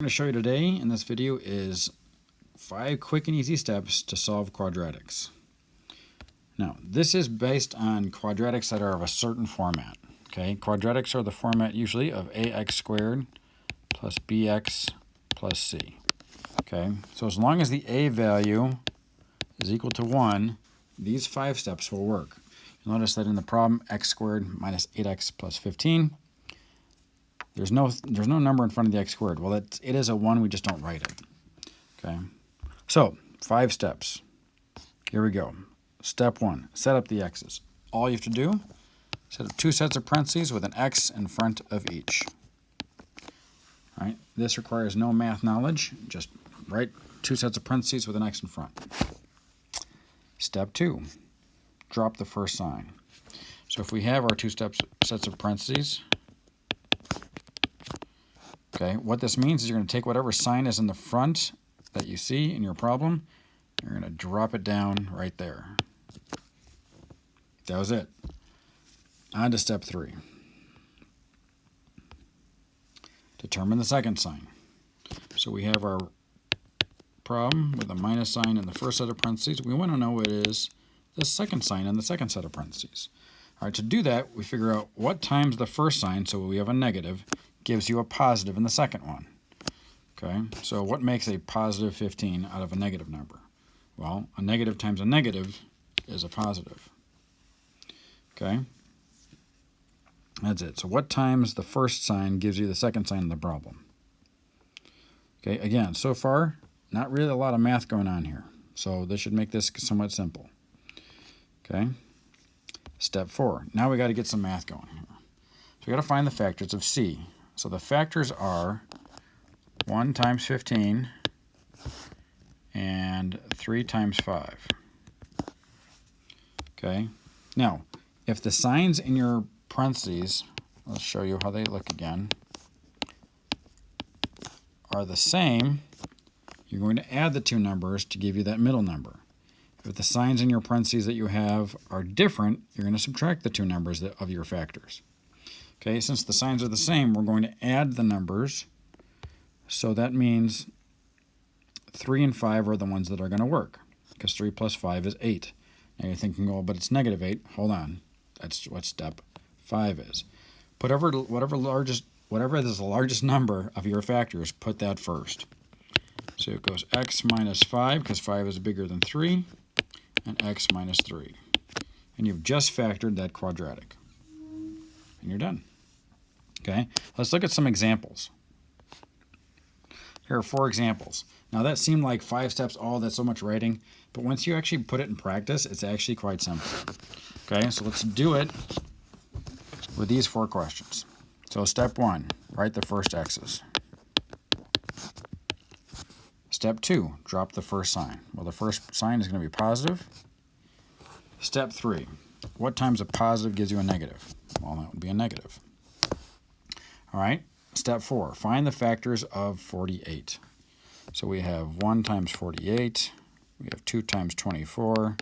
going to show you today in this video is 5 quick and easy steps to solve quadratics. Now, this is based on quadratics that are of a certain format. Okay, quadratics are the format usually of ax squared plus bx plus c. Okay, so as long as the a value is equal to 1, these 5 steps will work. You'll notice that in the problem, x squared minus 8x plus 15, there's no number in front of the x squared. Well, it is a 1, we just don't write it. Okay, so 5 steps. Here we go. Step 1, set up the x's. All you have to do, set up 2 sets of parentheses with an x in front of each. All right, this requires no math knowledge, just write 2 sets of parentheses with an x in front. Step 2, drop the first sign. So if we have our 2 sets of parentheses, okay, what this means is you're going to take whatever sign is in the front that you see in your problem, you're going to drop it down right there. That was it. On to step 3. Determine the second sign. So we have our problem with a minus sign in the first set of parentheses. We want to know what is the second sign in the second set of parentheses. All right, to do that, we figure out what times the first sign, so we have a negative, gives you a positive in the second one. Okay, so what makes a positive 15 out of a negative number? Well, a negative times a negative is a positive. Okay, that's it. So what times the first sign gives you the second sign in the problem? Okay, again, so far, not really a lot of math going on here. So this should make this somewhat simple. Okay, step 4. Now we got to get some math going here. So we got to find the factors of c. So the factors are 1 times 15 and 3 times 5. Okay, now if the signs in your parentheses, let's show you how they look again, are the same, you're going to add the 2 numbers to give you that middle number. If the signs in your parentheses that you have are different, you're going to subtract the 2 numbers of your factors. Okay, since the signs are the same, we're going to add the numbers. So that means 3 and 5 are the ones that are going to work, because 3 plus 5 is 8. Now you're thinking, well, but it's negative 8. Hold on. That's what step 5 is. Put whatever is the largest number of your factors, put that first. So it goes x minus 5, because 5 is bigger than 3, and x minus 3. And you've just factored that quadratic. And you're done. Okay, let's look at some examples. Here are 4 examples. Now that seemed like 5 steps, oh, that's so much writing, but once you actually put it in practice, it's actually quite simple. Okay, so let's do it with these 4 questions. So step 1, write the first x's. Step 2, drop the first sign. Well, the first sign is going to be positive. Step 3, what times a positive gives you a negative? Well, that would be a negative. All right, step 4, find the factors of 48. So we have 1 times 48, we have 2 times 24,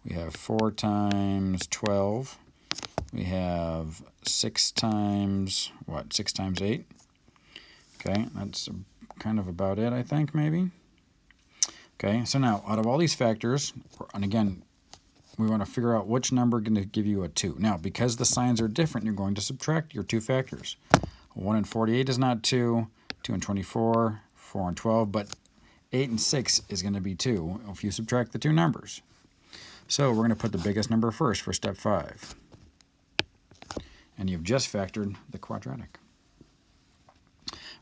we have 4 times 12, we have 6 times, 6 times 8? Okay, that's kind of about it, I think, maybe. Okay, so now, out of all these factors, and again, we want to figure out which number is going to give you a 2. Now, because the signs are different, you're going to subtract your 2 factors. 1 and 48 is not 2, 2 and 24, 4 and 12, but 8 and 6 is going to be 2 if you subtract the 2 numbers. So we're going to put the biggest number first for step 5. And you've just factored the quadratic.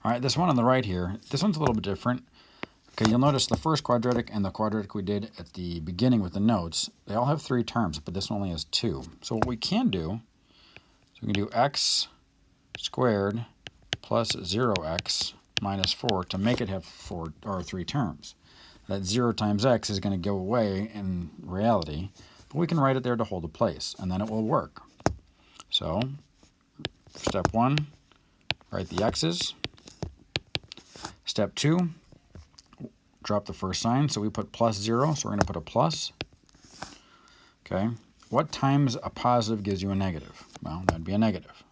All right, this one on the right here, this one's a little bit different. Okay, you'll notice the first quadratic and the quadratic we did at the beginning with the notes, they all have 3 terms, but this one only has 2. So what we can do, so we can do x squared plus 0x minus 4 to make it have 3 terms. That 0 times x is going to go away in reality, but we can write it there to hold a place, and then it will work. So, step 1, write the x's. Step 2, drop the first sign. So we put plus 0, so we're going to put a plus. Okay, what times a positive gives you a negative? Well, that would be a negative.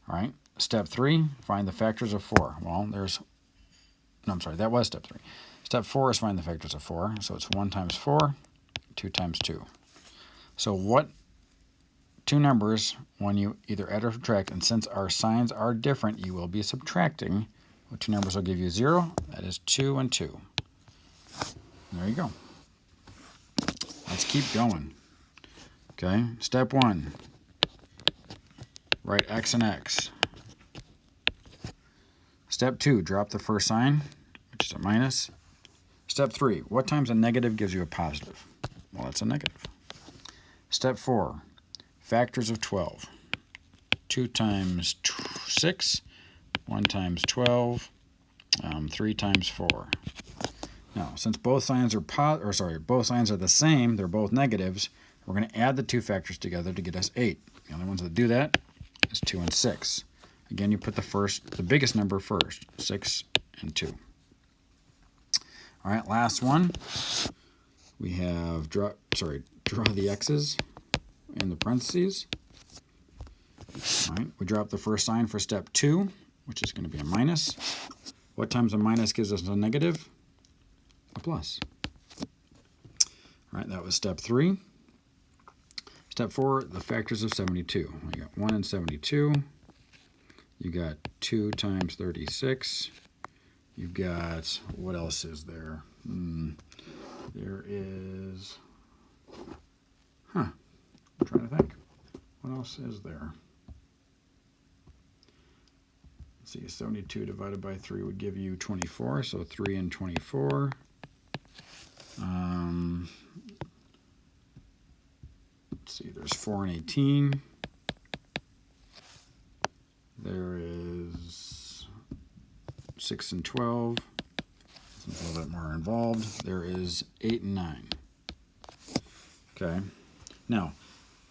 All right, step 3, find the factors of 4. Well, there's No, I'm sorry, that was step 3. Step 4 is find the factors of 4. So it's 1 times 4, 2 times 2. So what two numbers, when you either add or subtract, and since our signs are different, you will be subtracting. What two numbers will give you 0? That is 2 and 2. There you go. Let's keep going. Okay, step 1. Write x and x. Step 2, drop the first sign, which is a minus. Step 3, what times a negative gives you a positive? Well, that's a negative. Step 4, factors of 12. 2 times 6, 1 times 12, 3 times 4. Now, since both signs are both signs are the same, they're both negatives, we're going to add the two factors together to get us 8. The only ones that do that is 2 and 6. Again, you put the biggest number first, 6 and 2. All right, last one. We have draw the x's in the parentheses. All right, we drop the first sign for step 2, which is going to be a minus. What times a minus gives us a negative? A plus. All right, that was step 3. Step 4, the factors of 72. We got 1 and 72. You got 2 times 36. You've got, what else is there? There is, I'm trying to think. What else is there? Let's see, 72 divided by 3 would give you 24, so 3 and 24. Let's see, there's 4 and 18. There is 6 and 12. It's a little bit more involved. There is 8 and 9. Okay. Now,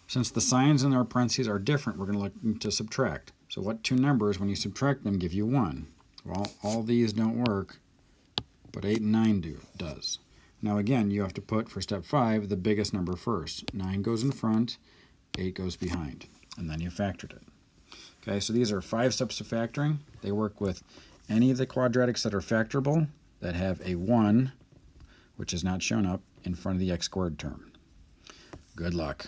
since the signs in our parentheses are different, we're going to look to subtract. So what two numbers, when you subtract them, give you 1? Well, all these don't work, but 8 and 9 does. Now again, you have to put, for step 5, the biggest number first. 9 goes in front, 8 goes behind, and then you factored it. Okay, so these are 5 steps to factoring. They work with any of the quadratics that are factorable that have a 1, which is not shown up, in front of the x squared term. Good luck.